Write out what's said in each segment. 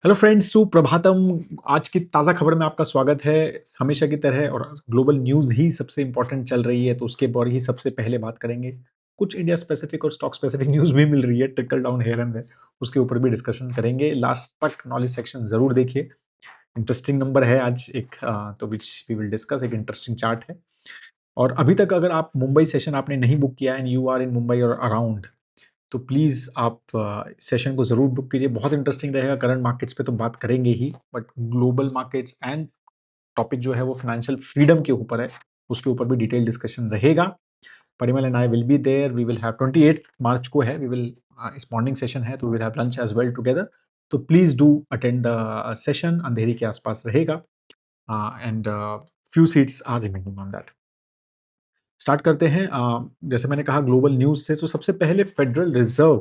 Hello friends, Suprabhatam. आज की ताज़ा खबर में आपका स्वागत है। हमेशा की तरह और ग्लोबल न्यूज़ ही सबसे इम्पोर्टेंट चल रही है, तो उसके बारे ही सबसे पहले बात करेंगे। कुछ इंडिया स्पेसिफिक और स्टॉक स्पेसिफिक न्यूज़ भी मिल रही है, trickle down here and there, उसके ऊपर भी डिस्कशन करेंगे। लास्ट तक नॉलेज सेक्शन ज़रूर देखिए। इंटरेस्टिंग नंबर है आज एक, तो विच वी विल डिस्कस। एक इंटरेस्टिंग चार्ट है। और अभी तक अगर आप मुंबई सेशन आपने नहीं बुक किया and you are in Mumbai और अराउंड, तो प्लीज़ आप सेशन को ज़रूर बुक कीजिए। बहुत इंटरेस्टिंग रहेगा। करंट मार्केट्स पे तो बात करेंगे ही, but global markets and topic जो है वो फाइनेंशियल फ्रीडम के ऊपर है, उसके ऊपर भी डिटेल डिस्कशन रहेगा। Parimal and I will be there. We will have 28 March को है, वी विल इस मॉर्निंग सेशन है, तो we will have lunch as well together. तो please do attend the session. Andheri के आसपास रहेगा and few seats are remaining on that. Start करते हैं। जैसे मैंने कहा ग्लोबल न्यूज़ से, तो सबसे पहले फेडरल रिजर्व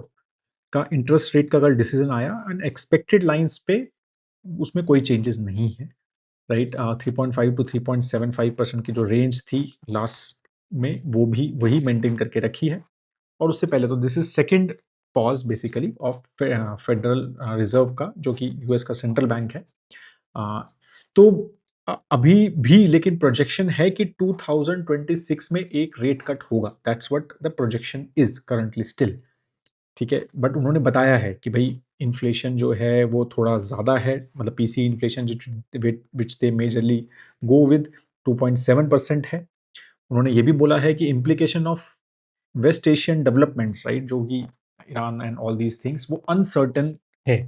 का इंटरेस्ट रेट का अगर डिसीजन आया एंड एक्सपेक्टेड लाइंस पे उसमें कोई चेंजेस नहीं है, राइट। 3.5 टू 3.75% की जो रेंज थी लास्ट में, वो भी वही मेंटेन करके रखी है। और उससे पहले तो this is second pause basically of federal reserve का, जो कि यूएस का सेंट्रल बैंक है। अ, तो अभी भी लेकिन प्रोजेक्शन है कि 2026 में एक रेट कट होगा। That's what the projection is currently still. ठीक है, बट उन्होंने बताया है कि भाई इन्फ्लेशन जो है वो थोड़ा ज़्यादा है, मतलब PC inflation which they majorly go with 2.7% है। उन्होंने ये भी बोला है कि implication of West Asian developments, right, जो कि Iran and all these things, वो अनसर्टन है,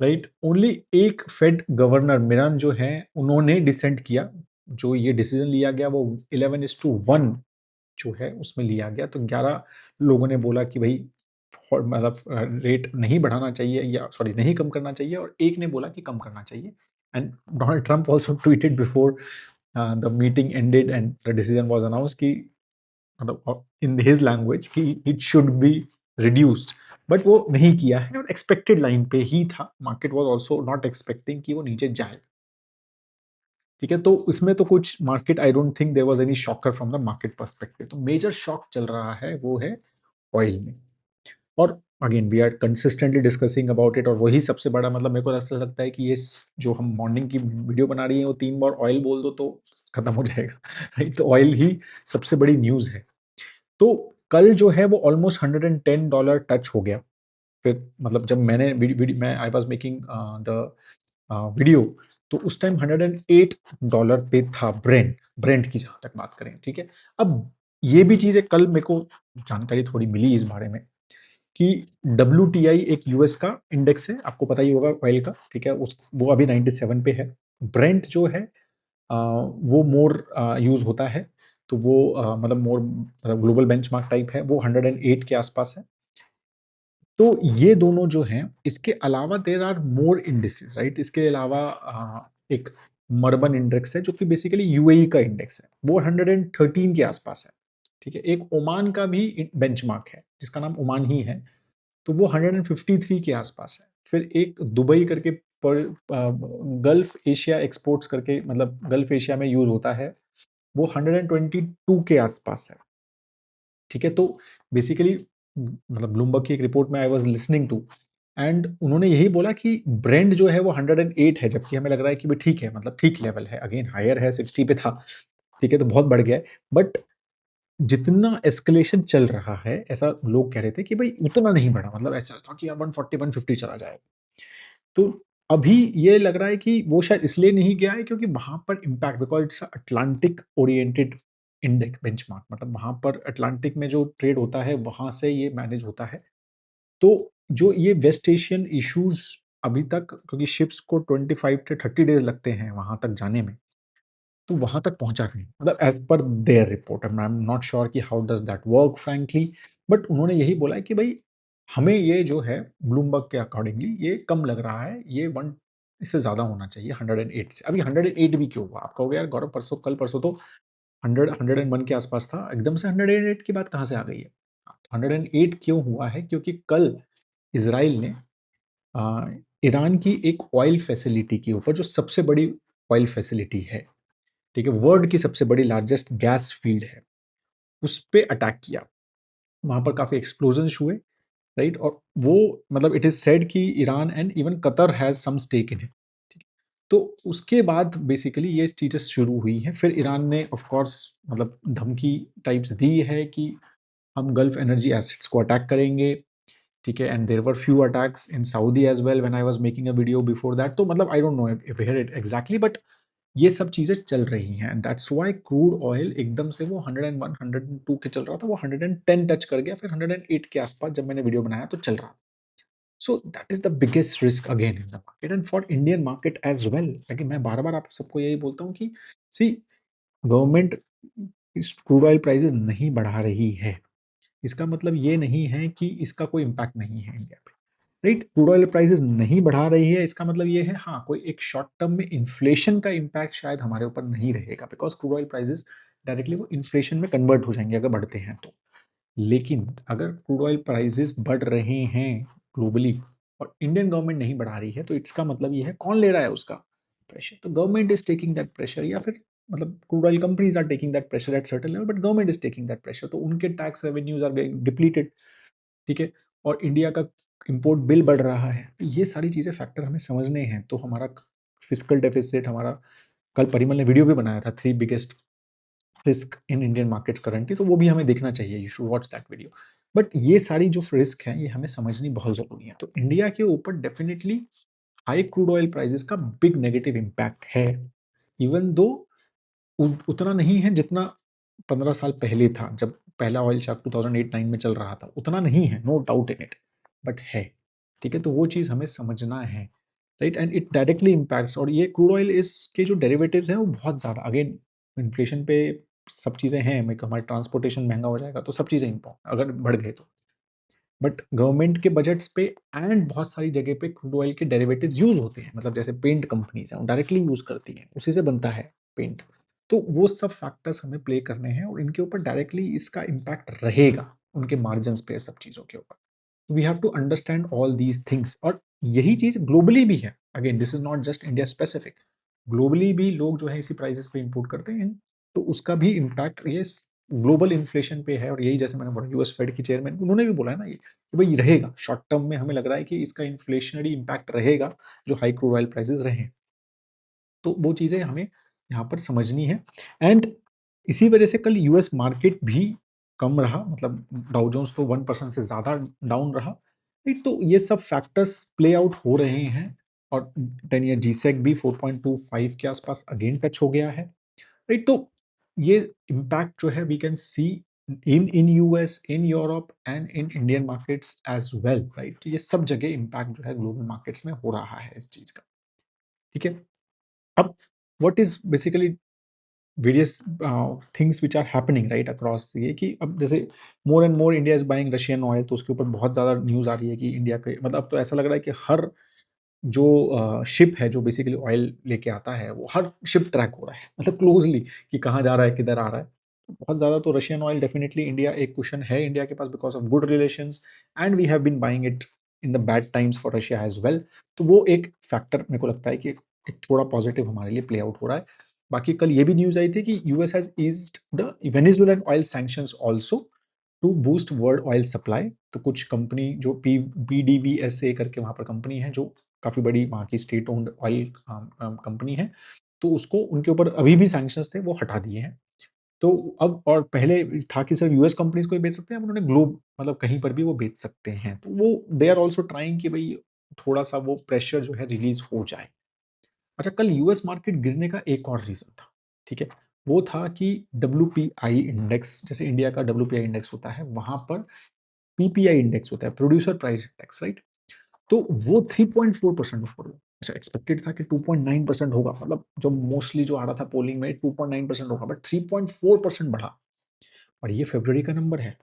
राइट। ओनली एक फेड गवर्नर मिरान जो है, उन्होंने डिसेंट किया। जो ये डिसीजन लिया गया वो 11:1 जो है उसमें लिया गया। तो 11 लोगों ने बोला कि भाई मतलब रेट नहीं बढ़ाना चाहिए, या सॉरी नहीं कम करना चाहिए, और एक ने बोला कि कम करना चाहिए। And Donald Trump also tweeted before the meeting ended and the decision was announce कि मतलब इन हिज लैंग्वेज कि it should be reduced. But वो नहीं किया है और एक्सपेक्टेड लाइन पे ही था। Market was also not expecting कि वो नीचे जाए। ठीक है, तो इसमें तो कुछ market, I don't think there was any shocker from the market perspective. तो मेजर शॉक चल रहा है वो है ऑयल में। और again we are consistently discussing about it, और वही सबसे बड़ा, मतलब मेरे को ऐसा लगता है कि ये जो हम मॉर्निंग की वीडियो बना रही है वो 3 बार ऑयल बोल दो तो खत्म हो जाएगा। राइट, तो ऑयल ही सबसे बड़ी न्यूज है। तो कल जो है वो ऑलमोस्ट $110 टच हो गया। फिर मतलब जब मैं I was making the video, तो उस टाइम $108 पे था ब्रेंट। ब्रेंट की जहां तक बात करें, ठीक है। अब ये भी चीज है, कल मेरे को जानकारी थोड़ी मिली इस बारे में कि WTI एक यूएस का इंडेक्स है, आपको पता ही होगा ऑयल का, ठीक है। उस वो अभी 97 पे है। ब्रेंट जो है वो मोर यूज होता है, तो वो मतलब मोर मतलब ग्लोबल बेंचमार्क टाइप है, वो 108 के आसपास है। तो ये दोनों जो हैं, इसके अलावा there are more indices, right. इसके अलावा एक मर्बन इंडेक्स है जो कि बेसिकली यूएई का इंडेक्स है, वो 113 के आसपास है। ठीक है, एक ओमान का भी बेंचमार्क है जिसका नाम ओमान ही है, तो वो 153 के आसपास है। फिर एक दुबई करके पर गल्फ एशिया एक्सपोर्ट्स करके, मतलब गल्फ एशिया में यूज होता है, वो 122 के आसपास है। ठीक है, तो बेसिकली मतलब ब्लूमबर्ग की एक रिपोर्ट में I was listening to, and उन्होंने यही बोला कि ब्रेंड जो है वो 108 है, जबकि हमें लग रहा है कि भाई ठीक है, मतलब ठीक लेवल है। अगेन हायर है, 60 पे था, ठीक है, तो बहुत बढ़ गया है। बट जितना एस्केलेशन चल रहा है, ऐसा लोग कह रहे थे कि भाई उतना नहीं बढ़ा, मतलब ऐसा था कि 140 150 चला जाएगा। तो अभी ये लग रहा है कि वो शायद इसलिए नहीं गया है क्योंकि वहां पर impact, because it's Atlantic oriented index benchmark, मतलब वहां पर अटलांटिक में जो ट्रेड होता है वहां से ये मैनेज होता है। तो जो ये वेस्ट एशियन इश्यूज अभी तक, क्योंकि शिप्स को 25 से 30 डेज लगते हैं वहां तक जाने में, तो वहां तक पहुंचा नहीं, मतलब एज पर their report. I am not sure कि how does that work frankly, but उन्होंने यही बोला है कि भाई हमें ये जो है ब्लूमबर्ग के अकॉर्डिंगली ये कम लग रहा है, ये वन इससे ज्यादा होना चाहिए 108 से। अभी 108 भी क्यों हुआ, आप कहोगे यार गौरव परसों कल परसों तो 101 के आसपास था, एकदम से 108 की बात कहाँ से आ गई है। 108 क्यों हुआ है, क्योंकि कल इसराइल ने अ, ईरान की एक ऑयल फैसिलिटी के ऊपर, जो सबसे बड़ी ऑयल फैसिलिटी है, ठीक है, वर्ल्ड की सबसे बड़ी लार्जेस्ट गैस फील्ड है, उस पे अटैक किया। वहां पर काफी एक्सप्लोजन हुए, राइट? और वो मतलब इट इज़ सेड कि Iran and even Qatar has some stake in it. ठीक है? तो उसके बाद बेसिकली ये चीज़ें शुरू हुई हैं। फिर ईरान ने ऑफ कोर्स मतलब धमकी टाइप्स दी है कि हम गल्फ एनर्जी एसेट्स को अटैक करेंगे, ठीक है? And there were few attacks in Saudi as well when I was making a video before that. तो मतलब I don't know if hear it exactly, but ये सब चीज़ें चल रही हैं and that's why crude oil एकदम से वो 101, 102 के चल रहा था, वो 110 टच कर गया, फिर 108 के आसपास जब मैंने वीडियो बनाया तो चल रहा। So that is the biggest risk again in the market and for Indian market as well. लेकिन मैं बार-बार आप सबको यही बोलता हूँ कि सी गवर्नमेंट इस क्रूड ऑयल प्राइसेस नहीं बढ़ा रही है। इसका मतलब ये नहीं है कि इसका कोई इम्पैक्ट नहीं है इंडिया पे, राइट? क्रूड ऑयल प्राइसेस नहीं बढ़ा रही है, इसका मतलब ये है हाँ, कोई एक शॉर्ट टर्म में इन्फ्लेशन का इम्पैक्ट शायद हमारे ऊपर नहीं रहेगा, because crude oil prices directly वो इन्फ्लेशन में कन्वर्ट हो जाएँगे अगर बढ़ते हैं तो। लेकिन अगर क्रूड ऑयल प्राइसेस बढ़ रहे हैं ग्लोबली और इंडियन गवर्नमेंट नहीं बढ़ा रही है, तो इसका मतलब ये है कौन ले रहा है उसका प्रेशर? तो government is taking that pressure, या फिर मतलब crude oil companies are taking that pressure at certain level, but government is taking that pressure. तो उनके tax revenues are getting depleted, ठीक है? और इंडिया का इम्पोर्ट बिल बढ़ रहा है। तो ये सारी चीज़ें फैक्टर हमें समझने हैं। तो हमारा फिस्कल डेफिसिट हमारा, कल परिमल ने वीडियो भी बनाया था 3 biggest risk in Indian markets currently, तो वो भी हमें देखना चाहिए, you should watch that video. But ये सारी जो रिस्क हैं, ये हमें समझनी बहुत ज़रूरी है। तो इंडिया के ऊपर definitely high crude oil prices का बिग नेगेटिव इम्पैक्ट है। इवन दो उतना नहीं है जितना 15 साल पहले था, जब पहला ऑयल शॉक 2008-9 में चल रहा था, उतना नहीं है, no doubt in it, but है, ठीक है? तो वो चीज़ हमें समझना है, right? And it directly impacts, और ये क्रूड ऑयल इसके जो डेरिवेटिव्स हैं, वो बहुत ज़्यादा अगेन इन्फ्लेशन पे सब चीज़ें हैं, मेक हमारा ट्रांसपोर्टेशन महँगा हो जाएगा, तो सब चीज़ें अगर बढ़ गए तो। बट गवर्नमेंट के बजट्स पे एंड बहुत सारी जगह पे क्रूड ऑयल के डेरिवेटिव्स यूज़ होते हैं, मतलब जैसे पेंट कंपनीज़ हैं, वो डायरेक्टली यूज़ करती हैं, उसी से बनता है पेंट। तो वो सब फैक्टर्स हमें प्ले करने हैं और इनके ऊपर डायरेक्टली इसका इम्पैक्ट रहेगा, उनके मार्जिन्स पे, सब चीज़ों के ऊपर। We have to understand all these things, और यही चीज़ ग्लोबली भी है। Again this is not just India specific, globally भी लोग जो है इसी प्राइसेस पे इंपोर्ट करते हैं, तो उसका भी इम्पैक्ट ये ग्लोबल इन्फ्लेशन पे है। और यही जैसे मैंने बोला, यूएस फेड की चेयरमैन उन्होंने भी बोला है ना ये, कि भाई रहेगा, शॉर्ट टर्म में हमें लग रहा है कि इसका इन्फ्लेशनरी इम्पैक्ट रहेगा, जो हाई क्रूड ऑयल प्राइसेस रहे। तो वो चीज़ें हमें यहाँ पर समझनी है। एंड इसी वजह से कल यूएस मार्केट भी कम रहा, मतलब डाउ जोन्स तो 1% से ज़्यादा डाउन रहा, राइट? तो ये सब फैक्टर्स प्ले आउट हो रहे हैं, और 10 ईयर जीसेक भी 4.25 के आसपास अगेन टच हो गया है, राइट? तो ये इम्पैक्ट जो है we can see in US, in Europe and in Indian markets as well, right? तो ये सब जगह इम्पैक्ट जो है ग्लोबल मार्केट्स में हो रहा है इस चीज़ का, ठीक है? अब what is basically various things which are happening right across, ये कि अब जैसे more and more India is buying Russian oil, तो उसके ऊपर बहुत ज़्यादा न्यूज़ आ रही है कि इंडिया के मतलब अब तो ऐसा लग रहा है कि हर जो शिप है जो बेसिकली ऑयल लेके आता है, वो हर शिप ट्रैक हो रहा है, मतलब क्लोज़ली, कि कहाँ जा रहा है, किधर आ रहा है। बहुत ज़्यादा तो रशियन ऑयल डेफिनिटली इंडिया एक कुशन है इंडिया के पास, because of good relations, and we have been buying it in the bad times for Russia as well. तो वो एक फैक्टर मेरे को लगता है कि एक थोड़ा पॉजिटिव हमारे लिए प्ले आउट हो रहा है। बाकी कल ये भी न्यूज़ आई थी कि US has eased the Venezuelan oil sanctions also to boost world oil supply. तो कुछ कंपनी जो पीडीवीएसए करके वहाँ पर कंपनी है, जो काफ़ी बड़ी वहाँ की स्टेट ओन्ड ऑयल कंपनी है, तो उसको उनके ऊपर अभी भी सैंक्शंस थे, वो हटा दिए हैं। तो अब, और पहले था कि सिर्फ यूएस कंपनीज़ को ही बेच सकते हैं, अब उन्होंने ग्लोब मतलब कहीं पर भी वो बेच सकते हैं। तो वो दे आर आल्सो ट्राइंग कि भई थोड़ा-सा वो प्रेशर जो है रिलीज़ हो जाए। अच्छा, कल यूएस मार्केट गिरने का एक और रीज़न था, ठीक है? वो था कि डब्ल्यूपीआई इंडेक्स, जैसे इंडिया का डब्ल्यूपीआई इंडेक्स होता है, वहाँ पर पीपीआई इंडेक्स होता है, प्रोड्यूसर प्राइस इंडेक्स, राइट? तो वो 3.4% ऊपर हुआ। अच्छा, एक्सपेक्टेड था कि 2.9% होगा, मतलब जो मोस्टली जो आ रहा था पोलिंग में 2.9% होगा, बट 3.4% बढ़ा। और ये फरवरी का नंबर है।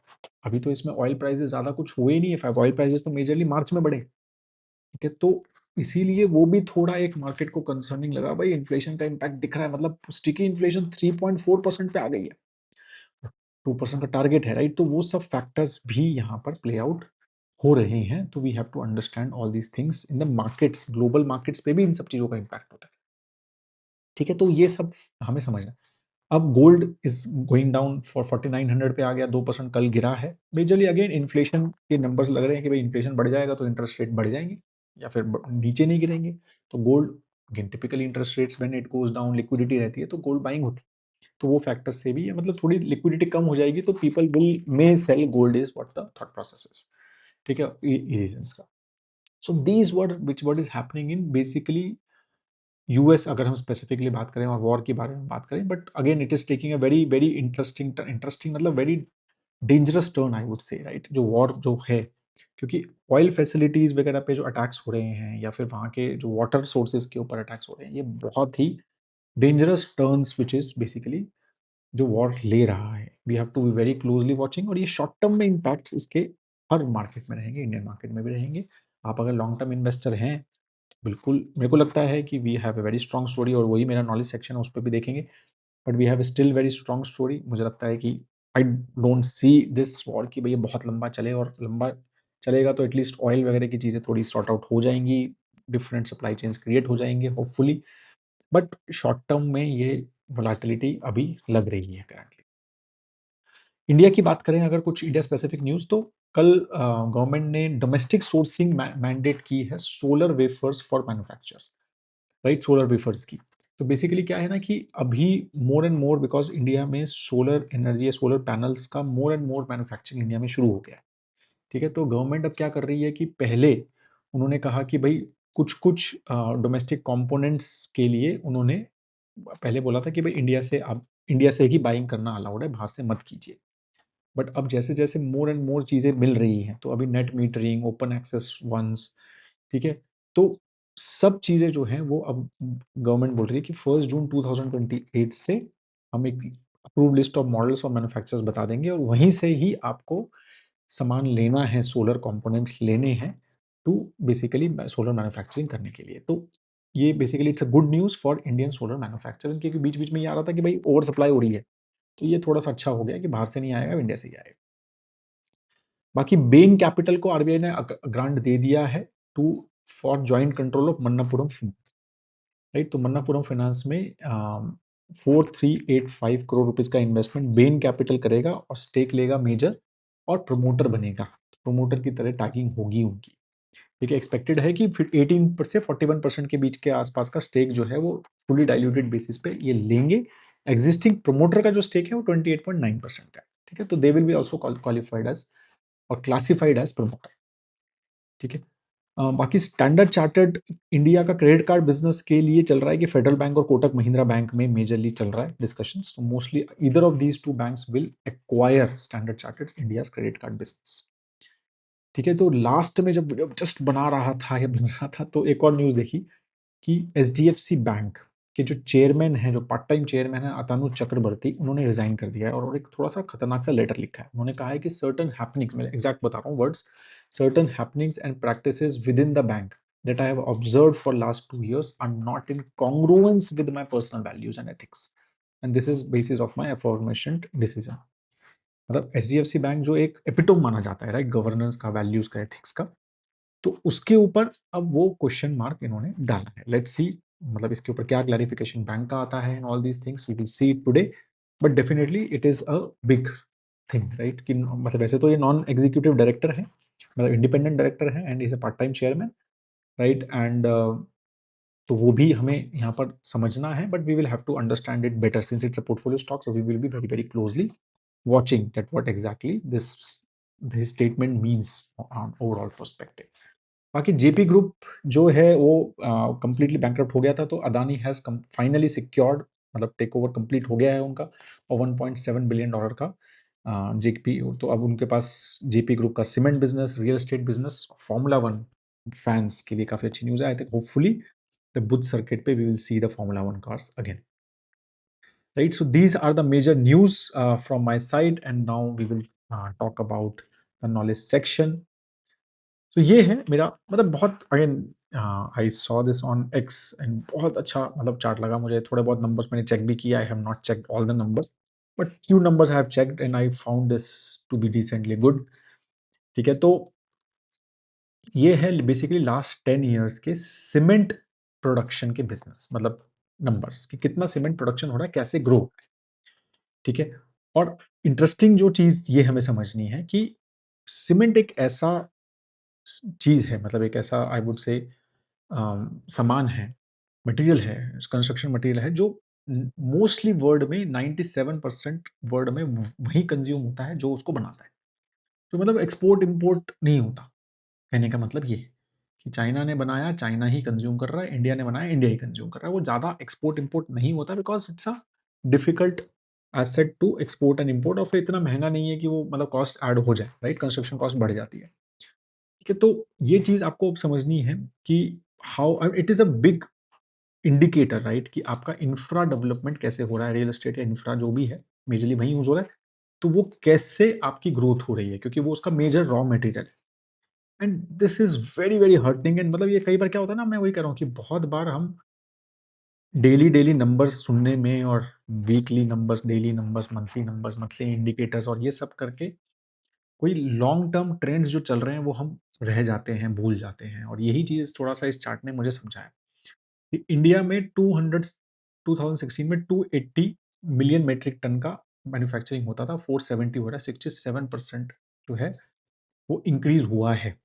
अभी तो इसमें ऑयल प्राइसेस ज़्यादा कुछ हुए ही नहीं है, ऑयल प्राइसेस तो मेजरली मार्च में बढ़े, ठीक है? तो इसीलिए वो भी थोड़ा एक मार्केट को कंसर्निंग लगा, भाई इन्फ्लेशन का इम्पैक्ट दिख रहा है, मतलब स्टिकी इन्फ्लेशन 3.4% पे आ गई है। 2% का टारगेट है, राइट? तो वो सब फैक्टर्स भी यहाँ पर प्ले आउट हो रहे हैं। तो we have to understand all these things in the markets, global markets पे भी इन सब चीज़ों का इम्पैक्ट होता है, ठीक है? तो ये सब हमें समझना है। अब gold is going down for 4900 पे आ गया, 2% कल गिरा है। मेजरली अगेन इन्फ्लेशन के नंबर्स लग रहे हैं कि भाई इन्फ्लेशन बढ़ जाएगा तो इंटरेस्ट रेट बढ़ जाएंगे या फिर नीचे नहीं गिरेंगे। तो gold, again typically interest rates when it goes down, liquidity रहती है तो गोल्ड बाइंग होती है। तो वो फैक्टर्स से भी है, मतलब थोड़ी लिक्विडिटी कम हो जाएगी तो people will may cell gold, is what the thought process is. ठीक है, ये रीजंस का। So these what is happening in basically US, अगर हम स्पेसिफिकली बात करें और वॉर के बारे में बात करें, but again it is taking a very very interesting मतलब very dangerous turn I would say, right, जो वॉर जो है। क्योंकि ऑयल फैसिलिटीज वगैरह पे जो अटैक्स हो रहे हैं या फिर वहाँ के जो वाटर सोर्सेज के ऊपर अटैक्स हो रहे हैं, ये बहुत ही dangerous turns which is basically जो वॉर ले रहा है। We have to be very closely watching, और ये शॉर्ट टर्म में इम्पैक्ट्स इसके हर मार्केट में रहेंगे, इंडियन मार्केट में भी रहेंगे। आप अगर लॉन्ग टर्म इन्वेस्टर हैं, बिल्कुल मेरे को लगता है कि we have a very strong story, और वही मेरा नॉलेज सेक्शन है, उस पर भी देखेंगे। But we have still very strong story. मुझे लगता है कि I don't see this war कि भैया बहुत लंबा चले, और लंबा चलेगा तो एटलीस्ट ऑयल वगैरह की चीज़ें थोड़ी सॉर्ट आउट हो जाएंगी, डिफरेंट सप्लाई चेन्स क्रिएट हो जाएंगे होपफुली। बट शॉर्ट टर्म में ये वोलाटिलिटी अभी लग रही है करंटली। इंडिया की बात करें अगर, कुछ इंडिया स्पेसिफिक न्यूज़, तो कल गवर्नमेंट ने डोमेस्टिक सोर्सिंग मैंडेट की है solar wafers for manufacturers, right, solar wafers की। तो बेसिकली क्या है ना कि अभी मोर एंड मोर, बिकॉज इंडिया में सोलर एनर्जी या सोलर पैनल्स का मोर एंड मोर मैन्युफैक्चरिंग इंडिया में शुरू हो गया है। ठीक है, तो गवर्नमेंट अब क्या कर रही है कि पहले उन्होंने कहा कि भाई कुछ कुछ डोमेस्टिक कंपोनेंट्स के लिए उन्होंने पहले बोला था कि भाई इंडिया से ही बाइंग करना अलाउड है, बाहर से मत कीजिए। बट अब जैसे जैसे मोर एंड मोर चीज़ें मिल रही हैं, तो अभी net metering, open access once, ठीक है, तो सब चीज़ें जो हैं वो अब गवर्नमेंट बोल रही है कि 1 जून 2028 से हम एक अप्रूव लिस्ट ऑफ मॉडल्स और मैन्युफैक्चरर्स बता देंगे, और वहीं से ही आपको सामान लेना है, सोलर कंपोनेंट्स लेने हैं टू बेसिकली सोलर मैन्युफैक्चरिंग करने के लिए। तो ये basically it's a good news for Indian solar manufacturing, क्योंकि बीच बीच में ये आ रहा था कि भाई ओवर सप्लाई हो रही है। तो ये थोड़ा सा अच्छा हो गया कि बाहर से नहीं आएगा, इंडिया से ही आएगा। बाकी बेन कैपिटल को आरबीआई ने ग्रांट दे दिया है to for joint control of Manappuram finance, right. तो मन्नापुरम फाइनेंस में 4385 करोड़ रुपीज का इन्वेस्टमेंट बेन कैपिटल करेगा और स्टेक लेगा मेजर, और प्रमोटर बनेगा। प्रमोटर की तरह टैगिंग होगी उनकी। ठीक है, एक्सपेक्टेड है कि फिर 18 से 41% के बीच के आसपास का स्टेक जो है वो फुली डाइल्यूटेड बेसिस पे ये लेंगे। एग्जिस्टिंग प्रमोटर का जो स्टेक है वो 28.9% है। ठीक है, तो they will be also qualified as और क्लासिफाइड एज प्रमोटर। ठीक है, बाकी स्टैंडर्ड चार्टर्ड इंडिया का क्रेडिट कार्ड बिजनेस के लिए चल रहा है कि फेडरल बैंक और कोटक महिंद्रा बैंक में मेजरली चल रहा है डिस्कशंस। तो mostly either of these two banks will acquire Standard Chartered India's credit card business. ठीक है, तो लास्ट में जब जस्ट बना रहा था या बन रहा था, तो एक और न्यूज़ देखी कि एचडीएफसी बैंक के जो चेयरमैन है, जो पार्ट टाइम चेयरमैन है अतनु चक्रवर्ती, उन्होंने रिजाइन कर दिया है, और एक थोड़ा सा खतरनाक सा लेटर लिखा है। उन्होंने कहा है कि सर्टन हैपनिंग्स, मैं एग्जैक्ट बता रहा हूँ words, certain happenings and practices with in the bank that I have observed for last 2 years are not in congruence with my personal values and ethics, and this is basis of my aforementioned decision। मतलब HDFC bank जो एक epitome माना जाता है, right, governance का, values का, ethics का, तो उसके ऊपर अब वो क्वेश्चन मार्क इन्होंने डाला है। लेट्स सी, मतलब इसके ऊपर क्या क्लैरिफिकेशन बैंक का आता है and all these things we will see today. But definitely it is a big thing, right, कि मतलब वैसे तो ये नॉन एग्जीक्यूटिव डायरेक्टर है, मतलब इंडिपेंडेंट डायरेक्टर है, and is a part time chairman, right, and तो वो भी हमें यहाँ पर समझना है, but we will have to understand it better since it's a portfolio stock, so we will be very very closely watching that what exactly this statement means on overall perspective। बाकी JP group जो है वो completely bankrupt हो गया था, तो Adani has finally secured, मतलब take over complete हो गया है उनका, और $1.7 बिलियन का जेपी। तो अब उनके पास जेपी ग्रुप का cement business, real estate business, formula one fans के लिए काफी अच्छी न्यूज है। I think hopefully the Buddh circuit पे we will see the formula one cars again, right? So these are the major news from my side, and now we will talk about the knowledge section। तो ये है मेरा, मतलब बहुत again I saw this on x and बहुत अच्छा मतलब chart लगा मुझे। थोड़े बहुत नंबर्स मैंने चेक भी किया, I have not checked all the numbers, but few numbers I have checked and I found this to be decently good. ठीक है, तो ये है बेसिकली लास्ट 10 years के सीमेंट प्रोडक्शन के बिजनेस, मतलब नंबर्स कि कितना सीमेंट प्रोडक्शन हो रहा है, कैसे ग्रो। ठीक है? और इंटरेस्टिंग जो चीज़ ये हमें समझनी है कि सीमेंट एक ऐसा चीज़ है, मतलब एक ऐसा आई वुड से सामान है, मटेरियल है, कंस्ट्रक्शन मटेरियल है जो मोस्टली वर्ल्ड में 97% वर्ल्ड में वही कंज्यूम होता है जो उसको बनाता है। तो मतलब एक्सपोर्ट इम्पोर्ट नहीं होता। कहने का मतलब ये है कि चाइना ने बनाया, चाइना ही कंज्यूम कर रहा है, इंडिया ने बनाया, इंडिया ही कंज्यूम कर रहा है। वो ज़्यादा एक्सपोर्ट इम्पोर्ट नहीं होता because it's a difficult asset to export and import, और फिर इतना महंगा नहीं है कि वो मतलब कॉस्ट ऐड हो जाए, राइट? कंस्ट्रक्शन कॉस्ट बढ़ जाती है। ठीक है, तो ये चीज़ आपको अब समझनी है कि how it is a big indicator, right? कि आपका इंफ्रा डेवलपमेंट कैसे हो रहा है, रियल एस्टेट या इंफ्रा जो भी है, मेजरली वही यूज़ हो रहा है, तो वो कैसे आपकी ग्रोथ हो रही है, क्योंकि वो उसका मेजर रॉ मटेरियल है। And this is very, very hurting, and मतलब ये कई बार क्या होता है ना, मैं वही कह रहा हूँ कि बहुत बार हम डेली नंबर्स सुनने में और weekly numbers, daily numbers, monthly indicators और ये सब करके कोई लॉन्ग टर्म ट्रेंड्स जो चल रहे हैं वो हम रह जाते हैं, भूल जाते हैं। और यही चीज़ थोड़ा-सा इस चार्ट ने मुझे समझाया कि इंडिया में 2016 में 280 मिलियन मेट्रिक टन का मैन्युफैक्चरिंग होता था, 470 हो रहा है, 67% जो है वो इंक्रीज़ हुआ है,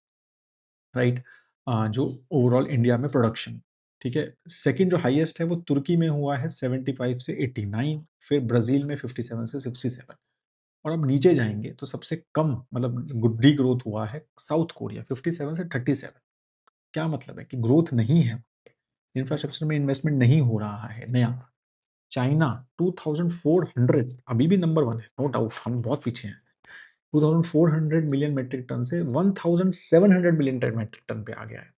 राइट? जो ओवरऑल इंडिया में प्रोडक्शन, ठीक है? सेकंड जो हाईएस्ट है वो तुर्की में हुआ है 75 से 89, फिर ब्राज़ील में 57 से 67। और अब नीचे जाएँगे तो सबसे कम मतलब गुड्डी ग्रोथ हुआ है साउथ कोरिया 57 से 37। क्या मतलब है कि ग्रोथ नहीं है, इंफ्रास्ट्रक्चर में इन्वेस्टमेंट नहीं हो रहा है नया। चाइना 2400 अभी भी नंबर 1 है, नो डाउट हम बहुत पीछे हैं। 2400 मिलियन मेट्रिक टन से 1700 मिलियन टन मेट्रिक टन पे आ गया है।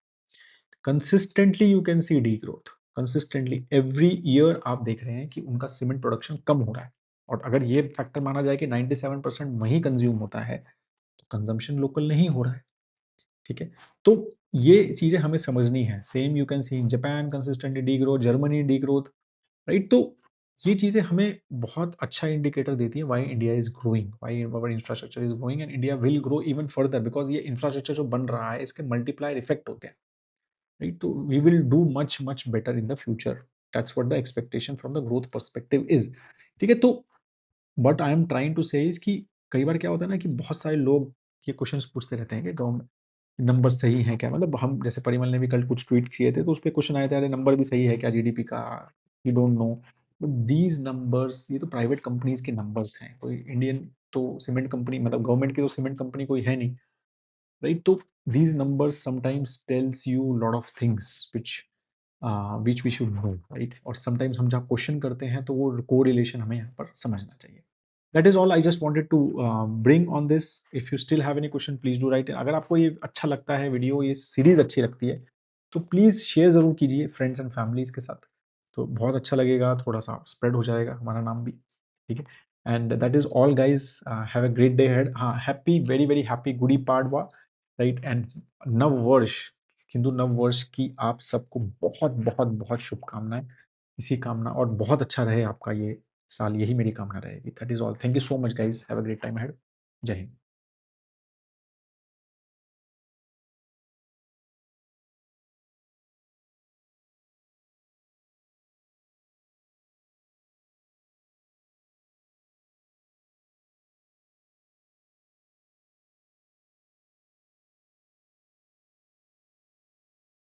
Consistently you can see the growth, consistently every year आप देख रहे हैं कि उनका सीमेंट प्रोडक्शन कम हो रहा है। और अगर ये फैक्टर माना जाए कि 97% वहीं कंज्यूम होता है, तो कंजम्पशन लोकल नहीं हो रहा है, ठीक है? तो ये चीज़ें हमें समझनी है। Same you can see in Japan consistently the growth, Germany the growth, right? तो ये चीज़ें हमें बहुत अच्छा इंडिकेटर देती है why India is growing, why our infrastructure is growing and India will grow even further, because ये इंफ्रास्ट्रक्चर जो बन रहा है इसके मल्टीप्लायर इफेक्ट होते हैं, राइट? तो we will do much much better in the future. That's what the expectation from the growth perspective is. ठीक है? तो what I am trying to say is कि कई बार क्या होता है ना कि बहुत सारे लोग ये क्वेश्चंस पूछते रहते हैं कि गवर्नमेंट नंबर सही है क्या? मतलब हम जैसे परिमल ने भी कल कुछ ट्वीट किए थे तो उसपे क्वेश्चन आया था, अरे नंबर भी सही है क्या जीडीपी का? We don't know. But these numbers ये तो प्राइवेट कंपनीज़ के नंबर्स हैं। कोई इंडियन तो सीमेंट कंपनी मतलब गवर्नमेंट की तो सीमेंट कंपनी कोई है नहीं, राइट? तो these numbers sometimes tells you lot of things which we should know, right? और समटाइम्स हम जहाँ क्वेश्चन करते हैं तो वो कोरिलेशन हमें यहाँ पर समझना चाहिए। That is all I just wanted to bring on this. If you still have any question please do write. अगर आपको ये अच्छा लगता है वीडियो, ये सीरीज़ अच्छी लगती है, तो प्लीज़ शेयर ज़रूर कीजिए फ्रेंड्स एंड फैमिलीज़ के साथ। तो बहुत अच्छा लगेगा, थोड़ा-सा स्प्रेड हो जाएगा हमारा नाम भी, ठीक है? And that is all guys, have a great day ahead. हाँ, happy very, very happy Gudi Padwa, right? And नव वर्ष, हिंदू नव वर्ष की आप सबको बहुत, बहुत, बहुत शुभकामनाएँ। इसी कामना और बहुत अच्छा रहे आपका ये साल, यही मेरी कामना रहेगी। That is all. Thank you so much guys, have a great time ahead. जय हिंद।